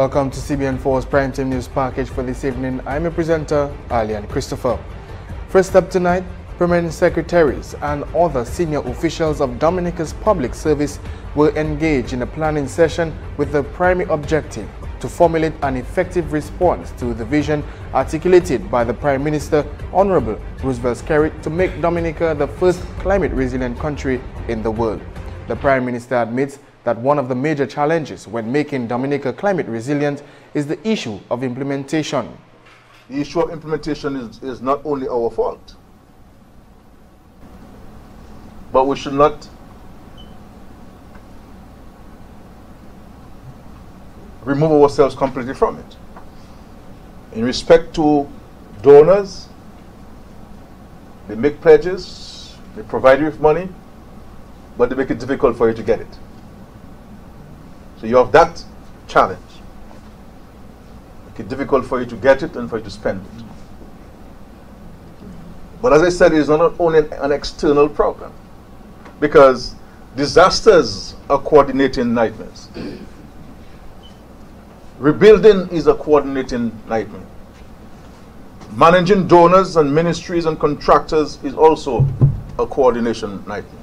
Welcome to CBN4's Primetime News Package for this evening. I'm your presenter, Alian Christopher. First up tonight, permanent secretaries and other senior officials of Dominica's public service will engage in a planning session with the primary objective to formulate an effective response to the vision articulated by the Prime Minister, Honorable Roosevelt Skerrit, to make Dominica the first climate-resilient country in the world. The Prime Minister admits that one of the major challenges when making Dominica climate resilient is the issue of implementation. The issue of implementation is not only our fault, but we should not remove ourselves completely from it. In respect to donors, they make pledges, they provide you with money, but they make it difficult for you to get it. So you have that challenge. Make it difficult for you to get it and for you to spend it. But as I said, it is not only an external problem, because disasters are coordinating nightmares. Rebuilding is a coordinating nightmare. Managing donors and ministries and contractors is also a coordination nightmare.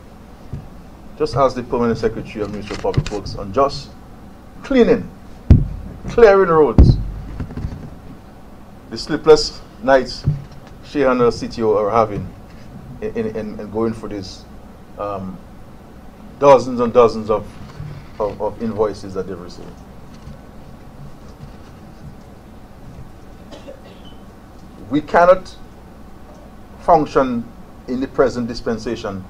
Just as the Permanent Secretary of Ministry of Public Works on just cleaning, clearing roads. The sleepless nights she and her CTO are having in going for this dozens and dozens of invoices that they've received. We cannot function in the present dispensation.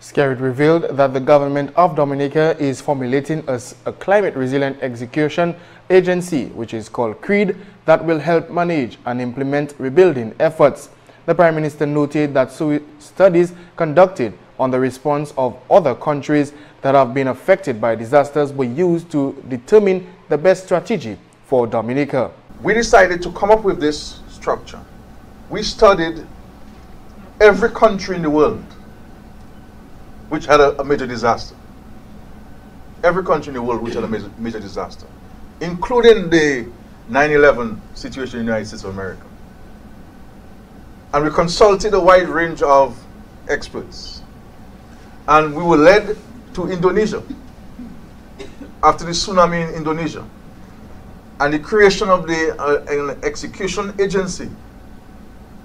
Skerrit revealed that the government of Dominica is formulating a climate-resilient execution agency, which is called CREED, that will help manage and implement rebuilding efforts. The Prime Minister noted that studies conducted on the response of other countries that have been affected by disasters were used to determine the best strategy for Dominica. We decided to come up with this structure. We studied every country in the world which had a major disaster. Every country in the world which had a major disaster, including the 9/11 situation in the United States of America. And we consulted a wide range of experts. And we were led to Indonesia after the tsunami in Indonesia, and the creation of an execution agency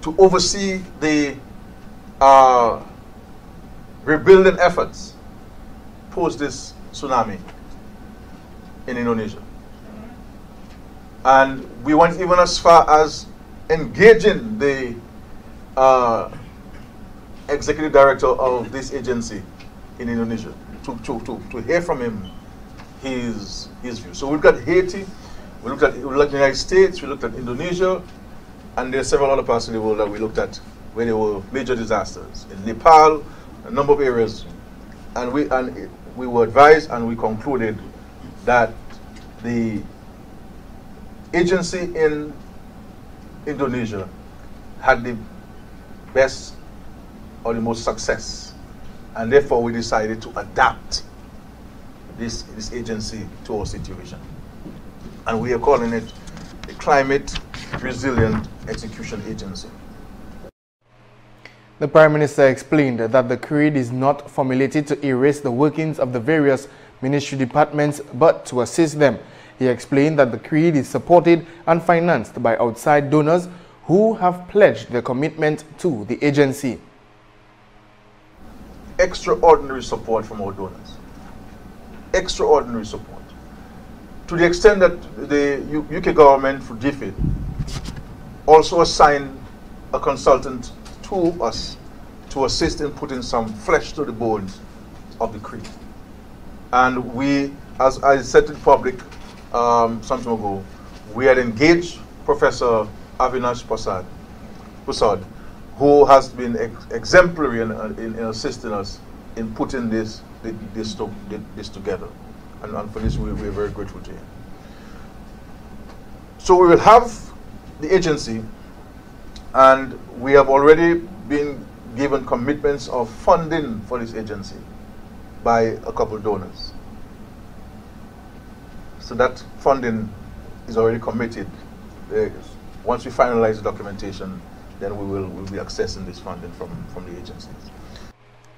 to oversee the rebuilding efforts post this tsunami in Indonesia. And we went even as far as engaging the executive director of this agency in Indonesia to hear from him his view. So we've got Haiti, we looked at the United States, we looked at Indonesia, and there are several other parts of the world that we looked at where there were major disasters. In Nepal, a number of areas, and we were advised and we concluded that the agency in Indonesia had the best or the most success, and therefore we decided to adapt this agency to our situation, and we are calling it the Climate Resilient Execution Agency. The Prime Minister explained that the CREED is not formulated to erase the workings of the various ministry departments, but to assist them. He explained that the CREED is supported and financed by outside donors who have pledged their commitment to the agency. Extraordinary support from our donors. Extraordinary support. To the extent that the UK government, for DFID, also assigned a consultant to us to assist in putting some flesh to the bones of the CREED. And we, as I said to the public some time ago, we had engaged Professor Avinash Prasad, who has been exemplary in assisting us in putting this together. And for this we're very grateful to him. So we will have the agency, and we have already been given commitments of funding for this agency by a couple of donors. So that funding is already committed. Once we finalize the documentation, then we'll be accessing this funding from the agencies.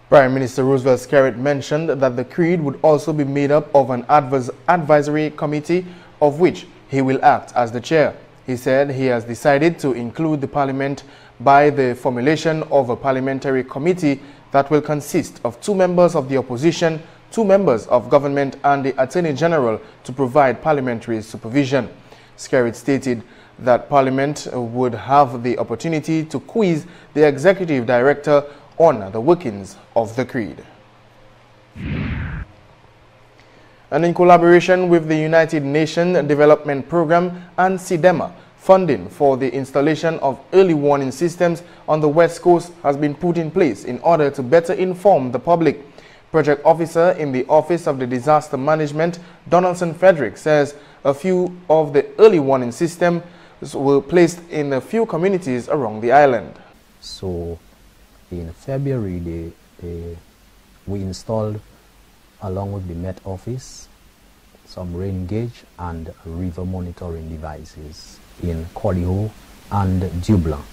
Prime Minister Roosevelt Skerrit mentioned that the creed would also be made up of an advisory committee, of which he will act as the chair. He said he has decided to include the Parliament by the formulation of a parliamentary committee that will consist of 2 members of the opposition, 2 members of government and the Attorney General to provide parliamentary supervision. Skerrit stated that Parliament would have the opportunity to quiz the Executive Director on the workings of the creed. And in collaboration with the United Nations Development Programme and SIDEMA, funding for the installation of early warning systems on the West Coast has been put in place in order to better inform the public. Project Officer in the Office of the Disaster Management, Donaldson Frederick, says a few of the early warning systems were placed in a few communities around the island. So in February, we installed, along with the Met Office, some rain gauge and river monitoring devices in Coliho and Dublin.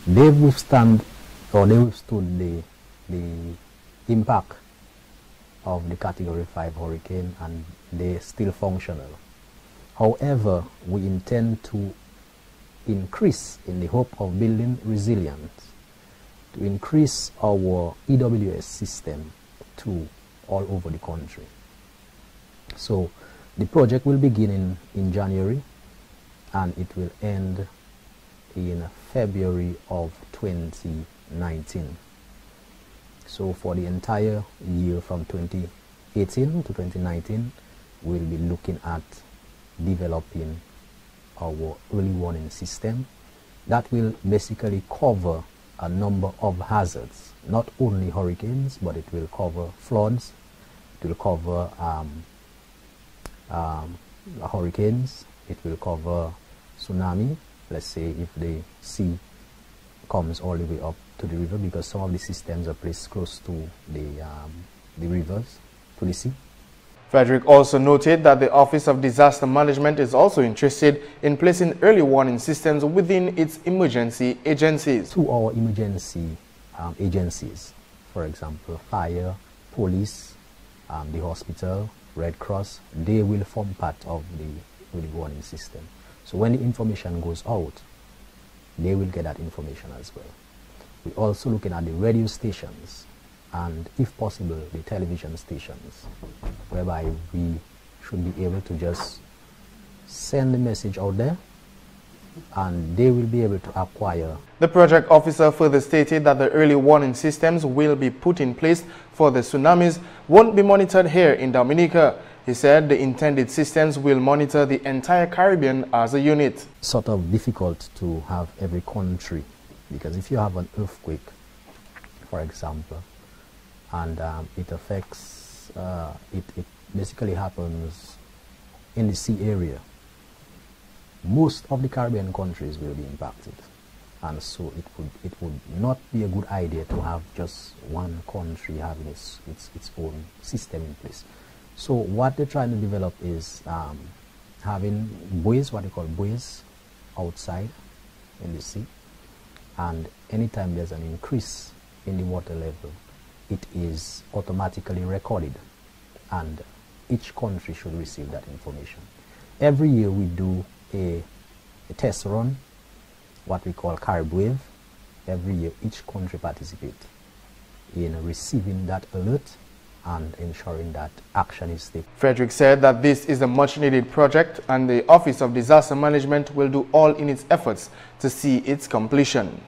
They withstood the impact of the Category 5 hurricane, and they're still functional. However, we intend to increase, in the hope of building resilience, to increase our EWS system to all over the country. So the project will begin in January and it will end in February of 2019. So for the entire year from 2018 to 2019, we'll be looking at developing our early warning system that will basically cover a number of hazards, not only hurricanes, but it will cover floods, it will cover hurricanes, it will cover tsunami. Let's say if the sea comes all the way up to the river, because some of the systems are placed close to the rivers, to the sea. Frederick also noted that the Office of Disaster Management is also interested in placing early warning systems within its emergency agencies. To our emergency agencies, for example, fire, police, the hospital, Red Cross, they will form part of the early warning system. So when the information goes out, they will get that information as well. We're also looking at the radio stations and, if possible, the television stations, whereby we should be able to just send the message out there and they will be able to acquire. The project officer further stated that the early warning systems will be put in place for the tsunamis won't be monitored here in Dominica. He said the intended systems will monitor the entire Caribbean as a unit. Sort of difficult to have every country, because if you have an earthquake, for example, and it affects, it basically happens in the sea area, most of the Caribbean countries will be impacted. And so it would not be a good idea to have just one country having its own system in place. So what they're trying to develop is having buoys, what they call buoys, outside in the sea. And anytime there's an increase in the water level, it is automatically recorded, and each country should receive that information. Every year we do a test run, what we call Carib Wave. Every year each country participates in receiving that alert and ensuring that action is taken. Frederick said that this is a much needed project and the Office of Disaster Management will do all in its efforts to see its completion.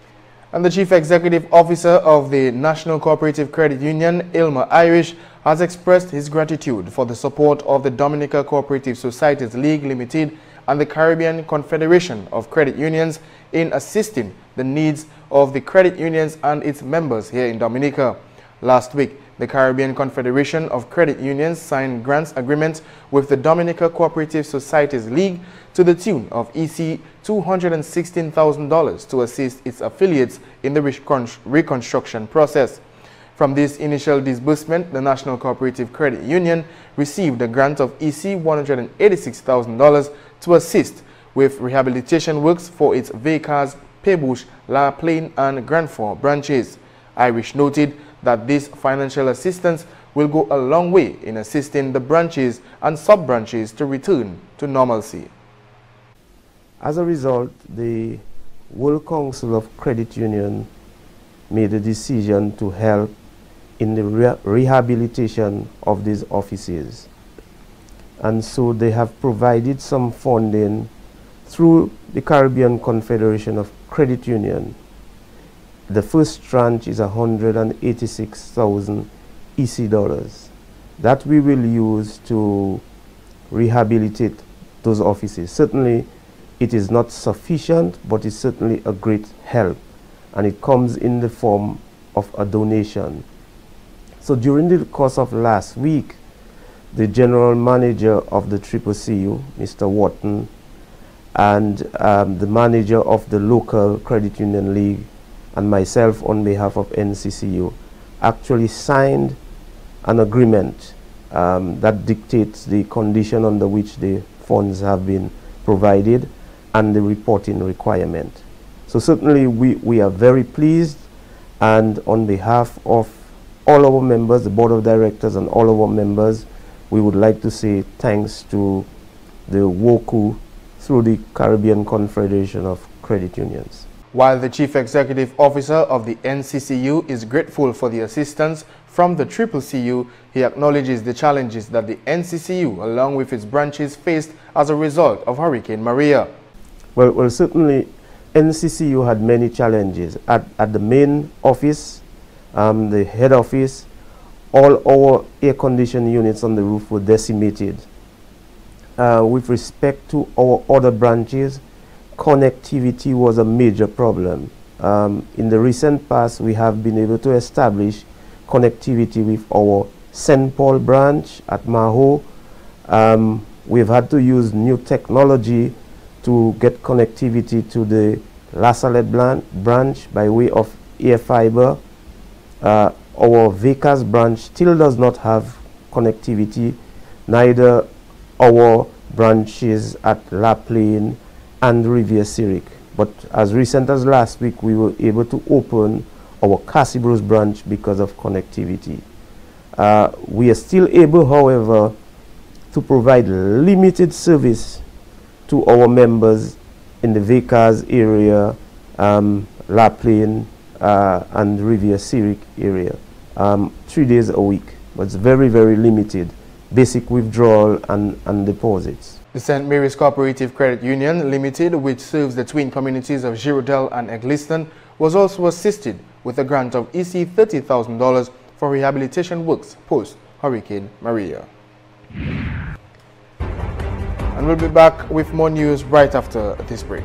And the Chief Executive Officer of the National Cooperative Credit Union, Ilma Irish, has expressed his gratitude for the support of the Dominica Cooperative Societies League Limited and the Caribbean Confederation of Credit Unions in assisting the needs of the credit unions and its members here in Dominica. Last week, the Caribbean Confederation of Credit Unions signed grants agreements with the Dominica Cooperative Societies League to the tune of EC $216,000 to assist its affiliates in the reconstruction process. From this initial disbursement, the National Cooperative Credit Union received a grant of EC $186,000 to assist with rehabilitation works for its Vacas, Paybush, La Plaine and Grand Fort branches. Irish noted that this financial assistance will go a long way in assisting the branches and sub-branches to return to normalcy. As a result, the World Council of Credit Union made a decision to help in the rehabilitation of these offices. And so they have provided some funding through the Caribbean Confederation of Credit Union. The first tranche is 186,000 EC dollars that we will use to rehabilitate those offices. Certainly it is not sufficient, but it's certainly a great help, and it comes in the form of a donation. So during the course of last week, the general manager of the CCCU, Mr. Wharton, and the manager of the local credit union league and myself on behalf of NCCU actually signed an agreement that dictates the condition under which the funds have been provided and the reporting requirement. So certainly we are very pleased, and on behalf of all our members, the board of directors and all our members, we would like to say thanks to the WOCU through the Caribbean Confederation of Credit Unions. While the Chief Executive Officer of the NCCU is grateful for the assistance from the CCCU, he acknowledges the challenges that the NCCU, along with its branches, faced as a result of Hurricane Maria. Well, certainly NCCU had many challenges. At the main office, the head office, all our air-conditioned units on the roof were decimated. With respect to our other branches, connectivity was a major problem. In the recent past, we have been able to establish connectivity with our St. Paul branch at Maho. We've had to use new technology to get connectivity to the La Salette branch by way of air fiber. Our Vacas branch still does not have connectivity, neither our branches at La Plaine and Rivière Syric. But as recent as last week, we were able to open our Cassibros branch because of connectivity. We are still able, however, to provide limited service to our members in the Vacas area, La Plaine and Rivière Syric area, 3 days a week. But it's very, very limited. Basic withdrawal and deposits. The St. Mary's Cooperative Credit Union Limited, which serves the twin communities of Girardel and Egliston, was also assisted with a grant of EC $30,000 for rehabilitation works post-Hurricane Maria. And we'll be back with more news right after this break.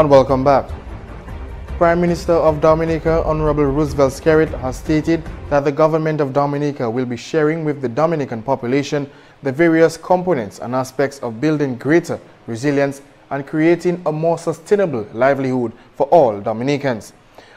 And welcome back. Prime Minister of Dominica, Honorable Roosevelt Skerrit, has stated that the government of Dominica will be sharing with the Dominican population the various components and aspects of building greater resilience and creating a more sustainable livelihood for all Dominicans.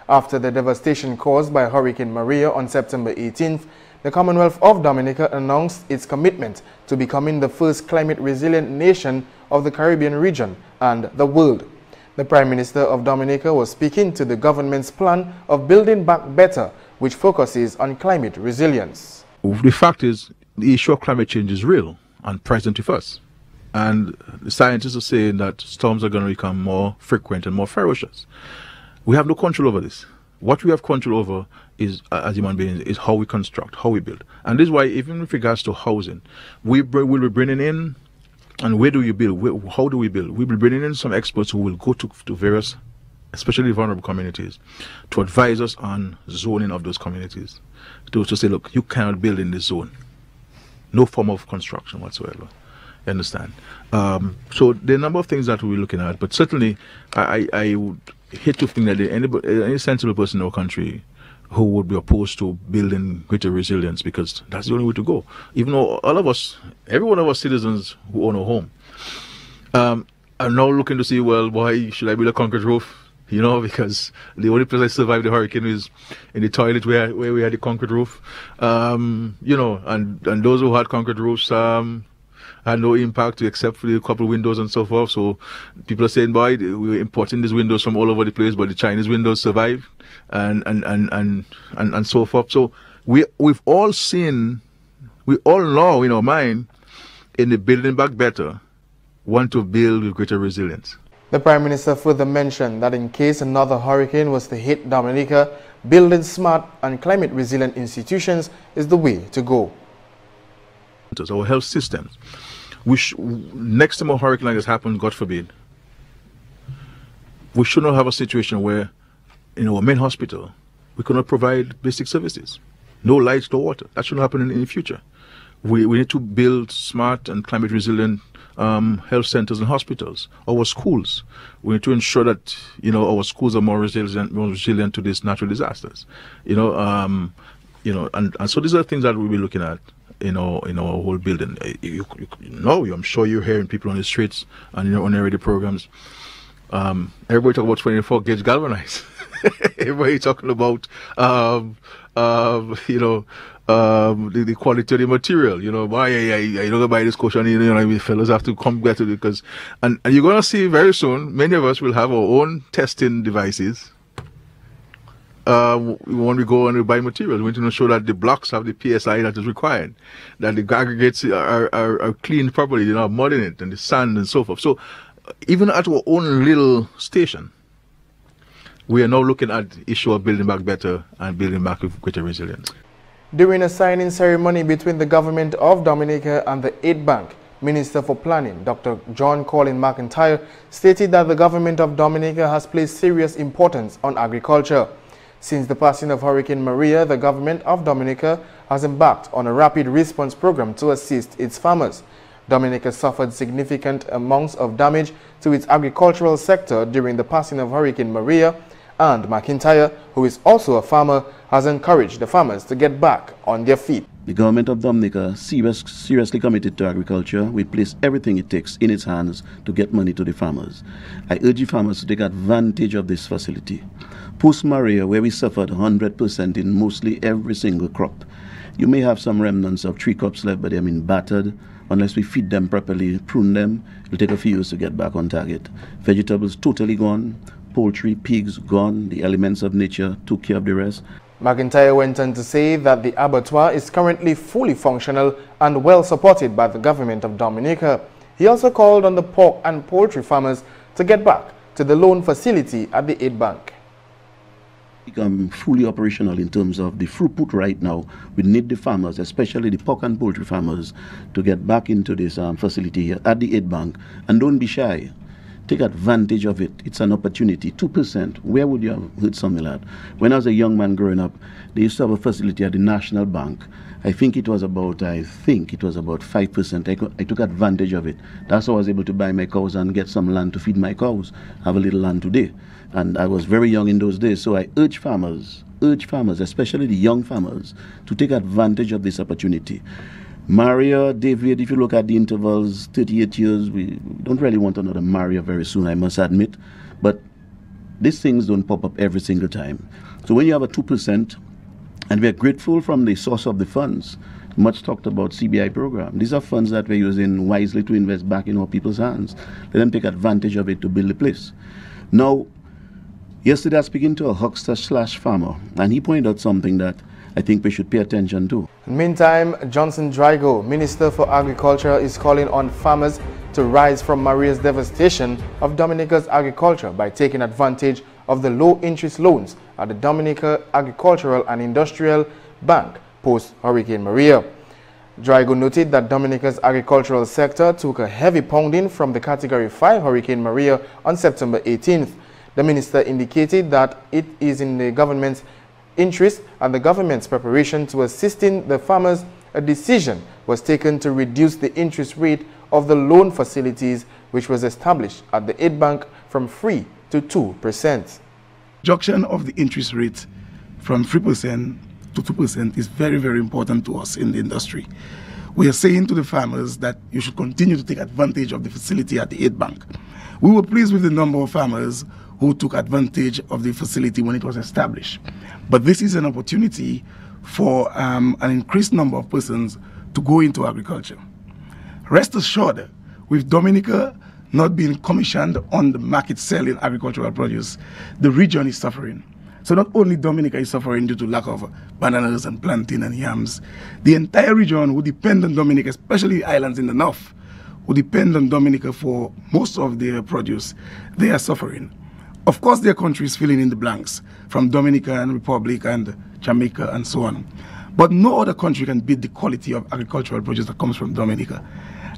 After the devastation caused by Hurricane Maria on September 18th, the Commonwealth of Dominica announced its commitment to becoming the first climate-resilient nation of the Caribbean region and the world. The Prime Minister of Dominica was speaking to the government's plan of building back better, which focuses on climate resilience. The fact is, the issue of climate change is real and present with us. And the scientists are saying that storms are going to become more frequent and more ferocious. We have no control over this. What we have control over is, as human beings, is how we construct, how we build. And this is why, even with regards to housing, we will be bringing in, and where do you build? How do we build? We'll be bringing in some experts who will go to various, especially vulnerable communities, to advise us on zoning of those communities. To say, look, you cannot build in this zone. No form of construction whatsoever. You understand? So there are a number of things that we're looking at, but certainly I would hate to think that any sensible person in our country who would be opposed to building greater resilience, because that's the only way to go. Even though all of us, every one of us citizens who own a home, are now looking to see, well, why should I build a concrete roof? You know, because the only place I survived the hurricane is in the toilet where we had the concrete roof. You know, and those who had concrete roofs had no impact except for the couple of windows and so forth. So people are saying, boy, we were importing these windows from all over the place, but the Chinese windows survived and so forth. So we've all seen, we all know in our mind, in the building back better, want to build with greater resilience. The Prime Minister further mentioned that in case another hurricane was to hit Dominica, building smart and climate resilient institutions is the way to go. Our health systems, next time a hurricane like this happens, God forbid, we should not have a situation where in our main hospital we cannot provide basic services. No lights, no water. That shouldn't happen in the future. We need to build smart and climate resilient health centers and hospitals. Our schools, we need to ensure that our schools are more resilient to these natural disasters. And so these are things that we'll be looking at in our whole building. I'm sure you're hearing people on the streets and on the radio programs. Everybody talk about 24 gauge galvanized. Everybody talking about the quality of the material. Why I don't buy this caution. Fellas have to come back to it because and you're gonna see very soon. Many of us will have our own testing devices. When we go and we buy materials, we need to ensure that the blocks have the PSI that is required, that the aggregates are cleaned properly, you know, mud in it, and the sand and so forth. So even at our own little station, we are now looking at the issue of building back better and building back with greater resilience. During a signing ceremony between the government of Dominica and the Aid Bank, Minister for Planning, Dr. John Colin McIntyre, stated that the government of Dominica has placed serious importance on agriculture. Since the passing of Hurricane Maria, the government of Dominica has embarked on a rapid response program to assist its farmers. Dominica suffered significant amounts of damage to its agricultural sector during the passing of Hurricane Maria, and McIntyre, who is also a farmer, has encouraged the farmers to get back on their feet. The government of Dominica seriously committed to agriculture. We place everything it takes in its hands to get money to the farmers. I urge the farmers to take advantage of this facility. Post-Maria, where we suffered 100% in mostly every single crop, you may have some remnants of tree crops left, but they have been battered. Unless we feed them properly, prune them, it'll take a few years to get back on target. Vegetables totally gone, poultry, pigs gone, the elements of nature took care of the rest. McIntyre went on to say that the abattoir is currently fully functional and well supported by the government of Dominica. He also called on the pork and poultry farmers to get back to the loan facility at the Aid Bank. Become fully operational in terms of the throughput right now. We need the farmers, especially the pork and poultry farmers, to get back into this facility here at the Aid Bank. And don't be shy. take advantage of it. It's an opportunity. 2%. Where would you have heard something like that? When I was a young man growing up, they used to have a facility at the National Bank. I think it was about 5%. I took advantage of it. That's how I was able to buy my cows and get some land to feed my cows. I have a little land today. And I was very young in those days. So I urge farmers, especially the young farmers, to take advantage of this opportunity. Maria, David, if you look at the intervals, 38 years, we don't really want another Maria very soon, I must admit. But these things don't pop up every single time. So when you have a 2%, and we are grateful from the source of the funds, much talked about CBI program. These are funds that we're using wisely to invest back in our people's hands. Let them take advantage of it to build a place. Now, yesterday I was speaking to a huckster/farmer, and he pointed out something that I think we should pay attention to. Meantime, Johnson Drago, Minister for Agriculture, is calling on farmers to rise from Maria's devastation of Dominica's agriculture by taking advantage of the low-interest loans at the Dominica Agricultural and Industrial Bank post-Hurricane Maria. Drago noted that Dominica's agricultural sector took a heavy pounding from the Category 5 Hurricane Maria on September 18th. The minister indicated that it is in the government's interest and the government's preparation to assisting the farmers. A decision was taken to reduce the interest rate of the loan facilities, which was established at the aid bank from 3% to 2%. Reduction of the interest rate from 3% to 2% is very, very important to us in the industry. We are saying to the farmers that you should continue to take advantage of the facility at the aid bank. We were pleased with the number of farmers who took advantage of the facility when it was established. But this is an opportunity for an increased number of persons to go into agriculture. Rest assured, with Dominica not being commissioned on the market selling agricultural produce, the region is suffering. So not only Dominica is suffering due to lack of bananas and plantain and yams, the entire region who depend on Dominica, especially the islands in the north, who depend on Dominica for most of their produce, they are suffering. Of course, their countries filling in the blanks from Dominican Republic and Jamaica and so on. But no other country can beat the quality of agricultural produce that comes from Dominica.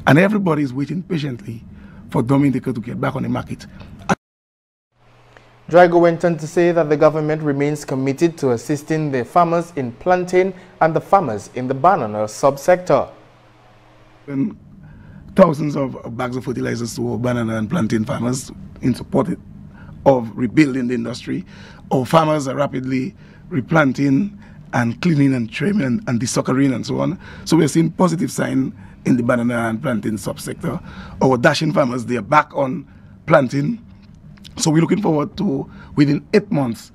And everybody is waiting patiently for Dominica to get back on the market. Drago went on to say that the government remains committed to assisting the farmers in plantain and the farmers in the banana subsector. Thousands of bags of fertilizers to banana and plantain farmers in support of rebuilding the industry. Our farmers are rapidly replanting and cleaning and trimming and desuckering and so on. So we're seeing positive sign in the banana and plantain subsector. Our dashing farmers, they are back on planting. So we're looking forward to, within 8 months,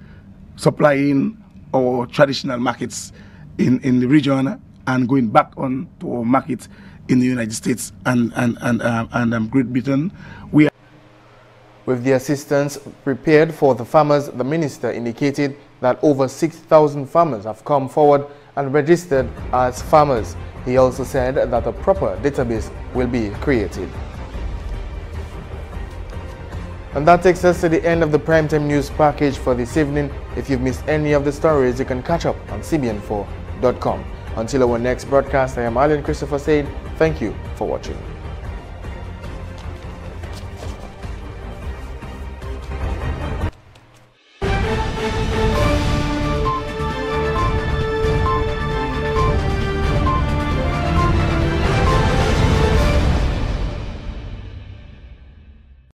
supplying our traditional markets in the region and going back on to our market in the United States and Great Britain. With the assistance prepared for the farmers, the minister indicated that over 6,000 farmers have come forward and registered as farmers. He also said that a proper database will be created. And that takes us to the end of the Primetime News package for this evening. If you've missed any of the stories, you can catch up on CBN4.com. Until our next broadcast, I am Alan Christopher saying thank you for watching.